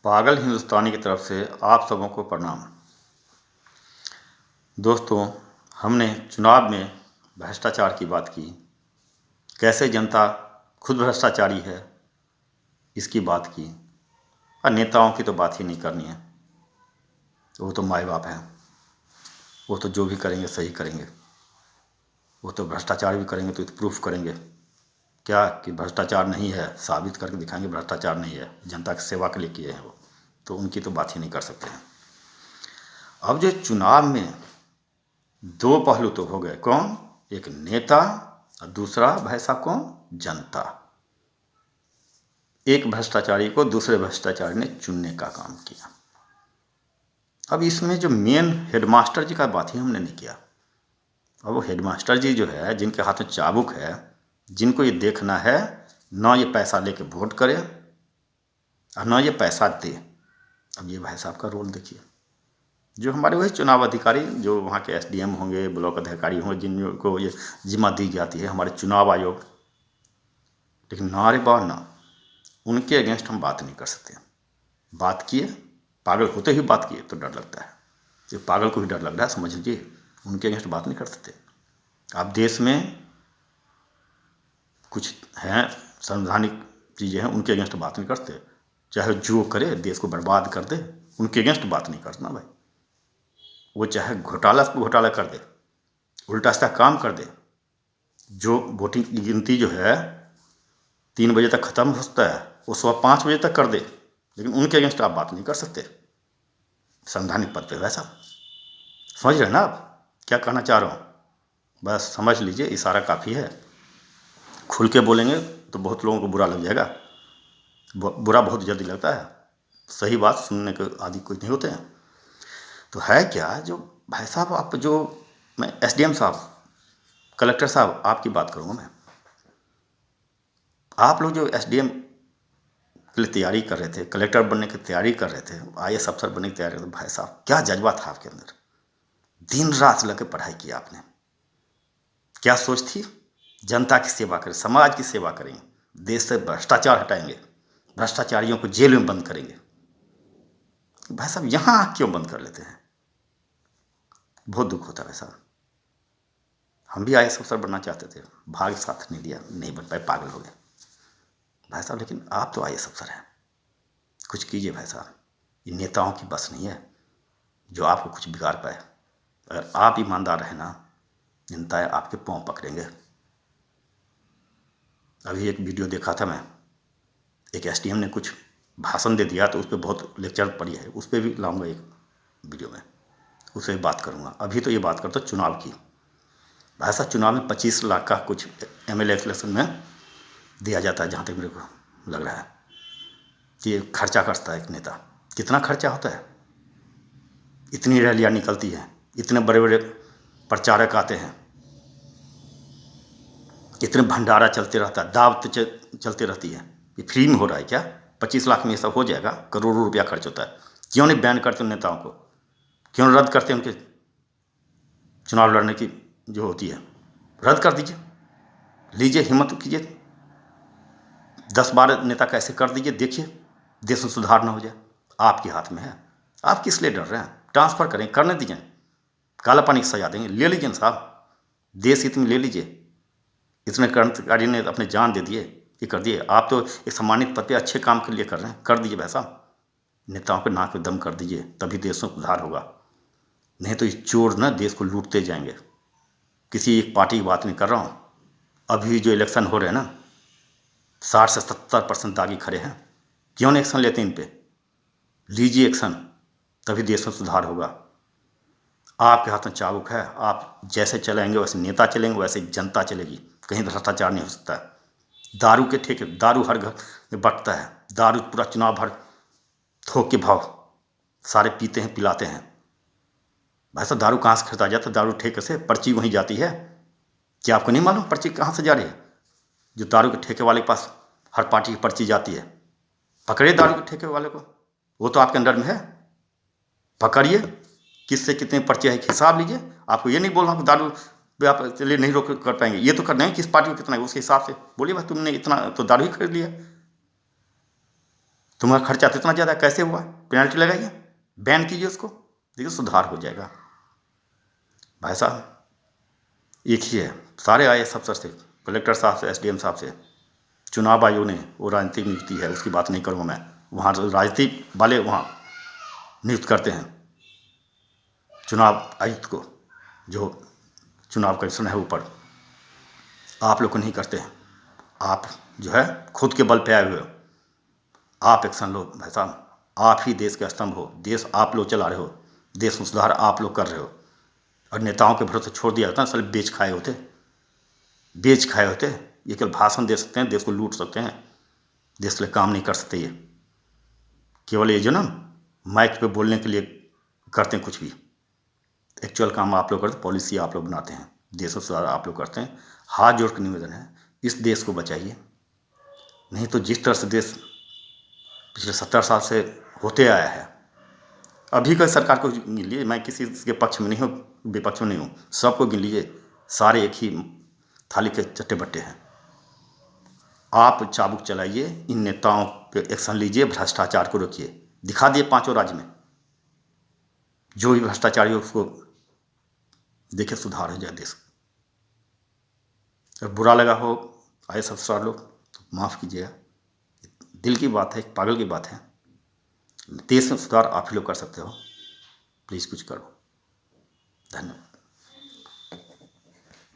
पागल हिंदुस्तानी की तरफ से आप सबों को प्रणाम। दोस्तों, हमने चुनाव में भ्रष्टाचार की बात की, कैसे जनता खुद भ्रष्टाचारी है इसकी बात की, और नेताओं की तो बात ही नहीं करनी है। वो तो माए बाप हैं, वो तो जो भी करेंगे सही करेंगे। वो तो भ्रष्टाचार भी करेंगे तो प्रूफ करेंगे क्या कि भ्रष्टाचार नहीं है, साबित करके दिखाएंगे भ्रष्टाचार नहीं है, जनता की सेवा के लिए किए हैं वो, तो उनकी तो बात ही नहीं कर सकते हैं। अब जो चुनाव में दो पहलू तो हो गए, कौन? एक नेता और दूसरा भाई साहब कौन? जनता। एक भ्रष्टाचारी को दूसरे भ्रष्टाचारी ने चुनने का काम किया। अब इसमें जो मेन हेडमास्टर जी का बात ही हमने नहीं किया। अब वो हेडमास्टर जी जो है, जिनके हाथ में चाबुक है, जिनको ये देखना है ना ये पैसा लेके वोट करे और ना ये पैसा दे। अब ये भाई साहब का रोल देखिए, जो हमारे वही चुनाव अधिकारी, जो वहाँ के एसडीएम होंगे, ब्लॉक अधिकारी होंगे, जिनको ये जिम्मा दी जाती है, हमारे चुनाव आयोग, लेकिन ना रे बा ना, उनके अगेंस्ट हम बात नहीं कर सकते। बात किए, पागल होते ही बात किए तो डर लगता है। ये पागल को भी डर लग रहा है, समझ लीजिए। उनके अगेंस्ट बात नहीं कर सकते। आप देश में कुछ हैं संवैधानिक चीज़ें हैं, उनके अगेंस्ट बात नहीं करते। चाहे जो करे, देश को बर्बाद कर दे, उनके अगेंस्ट बात नहीं करना भाई। वो चाहे घोटाला कर दे, उल्टा सीधा काम कर दे। जो वोटिंग की गिनती जो है 3 बजे तक ख़त्म हो सकता है, वो सुबह 5 बजे तक कर दे, लेकिन उनके अगेंस्ट आप बात नहीं कर सकते। संवैधानिक पद पे वैसा, समझ रहे हैं ना आप क्या कहना चाह रहा हूँ? बस समझ लीजिए, इशारा काफ़ी है। खुल के बोलेंगे तो बहुत लोगों को बुरा लग जाएगा। बुरा बहुत जल्दी लगता है, सही बात सुनने के आदि कोई नहीं होते हैं। तो है क्या, जो भाई साहब आप, जो मैं एसडीएम साहब, कलेक्टर साहब, आपकी बात करूँगा मैं। आप लोग जो एसडीएम के लिए तैयारी कर रहे थे, कलेक्टर बनने की तैयारी कर रहे थे, आईएएस अफसर बनने की तैयारी कर रहे थे, भाई साहब क्या जज्बा था आपके अंदर। दिन रात लग के पढ़ाई की आपने। क्या सोच थी? जनता की सेवा करें, समाज की सेवा करेंगे, देश से भ्रष्टाचार हटाएंगे, भ्रष्टाचारियों को जेल में बंद करेंगे। भाई साहब यहाँ क्यों बंद कर लेते हैं? बहुत दुख होता है भाई साहब। हम भी आईएएस अफसर बनना चाहते थे, भाग्य साथ नहीं दिया, नहीं बन पाए, पागल हो गए भाई साहब। लेकिन आप तो आईएएस अफसर हैं, कुछ कीजिए भाई साहब। ये नेताओं की बस नहीं है जो आपको कुछ बिगाड़ पाए। अगर आप ईमानदार रहे ना, जनता आपके पाँव पकड़ेंगे। अभी एक वीडियो देखा था मैं, एक एसडीएम ने कुछ भाषण दे दिया, तो उस पर बहुत लेक्चर पड़ी है, उस पर भी लाऊंगा एक वीडियो में, उससे भी बात करूंगा। अभी तो ये बात करता चुनाव की। भाई साहब चुनाव में 25 लाख का कुछ एमएलए इलेक्शन में दिया जाता है, जहाँ तक मेरे को लग रहा है कि ये खर्चा करता है एक नेता। कितना खर्चा होता है? इतनी रैलियाँ निकलती हैं, इतने बड़े बड़े प्रचारक आते हैं, इतने भंडारा चलते रहता है, दावत चलते रहती है। ये फ्री में हो रहा है क्या? 25 लाख में ये सब हो जाएगा? करोड़ों रुपया खर्च होता है। क्यों नहीं बैन करते उन नेताओं को? क्यों रद्द करते उनके चुनाव लड़ने की जो होती है? रद्द कर दीजिए, लीजिए, हिम्मत कीजिए, 10-12 नेता कैसे कर दीजिए, देखिए देश में सुधार ना हो जाए। आपके हाथ में है, आप किस लिए डर रहे हैं? ट्रांसफ़र करें, करने दीजिए, काला पानी की सजा देंगे, ले लीजिए ना साहब, देश हित में ले लीजिए। इतने क्रांतिकारी ने अपने जान दे दिए, ये कर दिए। आप तो एक सम्मानित पद पे अच्छे काम के लिए कर रहे हैं, कर दीजिए भाई साहब। नेताओं पे नाक पे दम कर दीजिए, तभी देश में सुधार होगा। नहीं तो ये चोर ना देश को लूटते जाएंगे। किसी एक पार्टी की बात नहीं कर रहा हूँ। अभी जो इलेक्शन हो रहे हैं ना, 60 से 70% दागी खड़े हैं। क्यों नहीं एक्शन लेते इन पे? लीजिए एक्शन, तभी देश में सुधार होगा। आपके हाथ में चाबुक है, आप जैसे चलेंगे वैसे नेता चलेंगे, वैसे जनता चलेगी। कहीं भ्रष्टाचार नहीं हो सकता है। दारू के ठेके, दारू हर घर में बंटता है, दारू पूरा चुनाव भर थोक के भाव सारे पीते हैं, पिलाते हैं। भाई साहब दारू कहाँ से खरीदा जाता है? दारू ठेके से, पर्ची वहीं जाती है। क्या आपको नहीं मालूम पर्ची कहाँ से जा रही है? जो दारू के ठेके वाले के पास हर पार्टी की पर्ची जाती है। पकड़िए दारू के ठेके वाले को, वो तो आपके अंडर में है, पकड़िए, किससे कितने पर्चे हैं हिसाब लीजिए। आपको ये नहीं बोल रहा हूँ कि दारू पे आप चलिए नहीं रोक कर पाएंगे, ये तो करना है किस पार्टी को कितना है उसके हिसाब से बोलिए। भाई तुमने इतना तो दारू ही खरीद लिया, तुम्हारा खर्चा तो इतना ज़्यादा कैसे हुआ, पेनल्टी लगाइए, बैन कीजिए उसको, देखिए सुधार हो जाएगा। भाई साहब एक ही है, सारे IAS अफसर से, कलेक्टर साहब से, SDM साहब से, चुनाव आयोग ने वो राजनीतिक नियुक्ति है उसकी बात नहीं करूँगा मैं, वहाँ राजनीतिक वाले वहाँ नियुक्त करते हैं चुनाव आयुक्त को, जो चुनाव कमीशन है ऊपर, आप लोग को नहीं करते हैं। आप जो है खुद के बल पे आए हुए हो, आप एक्शन लो भाई साहब, आप ही देश के स्तंभ हो, देश आप लोग चला रहे हो, देश में सुधार आप लोग कर रहे हो। और नेताओं के भरोसे छोड़ दिया होता ना, साले बेच खाए होते, ये केवल भाषण दे सकते हैं, देश को लूट सकते हैं, देश के लिए काम नहीं कर सकते। ये केवल ये जो ना माइक पे बोलने के लिए करते हैं कुछ भी, एक्चुअल काम आप लोग करते, पॉलिसी आप लोग बनाते हैं, देश में सुधार आप लोग करते हैं। हाथ जोड़ के निवेदन है, इस देश को बचाइए, नहीं तो जिस तरह से देश पिछले 70 साल से होते आया है, अभी का सरकार को गिन लीजिए, मैं किसी के पक्ष में नहीं हूँ, विपक्ष में नहीं हूँ, सबको गिन लीजिए, सारे एक ही थाली के चट्टे बट्टे हैं। आप चाबुक चलाइए, इन नेताओं पे एक्शन लीजिए, भ्रष्टाचार को रोकिए, दिखा दिए 5 राज्य में जो भी भ्रष्टाचारी हो उसको देखे सुधार हो जाए देश। अगर बुरा लगा हो IAS अफसर लोग तो माफ़ कीजिएगा, दिल की बात है, पागल की बात है, देश में सुधार आप ही लोग कर सकते हो, प्लीज़ कुछ करो। धन्यवाद।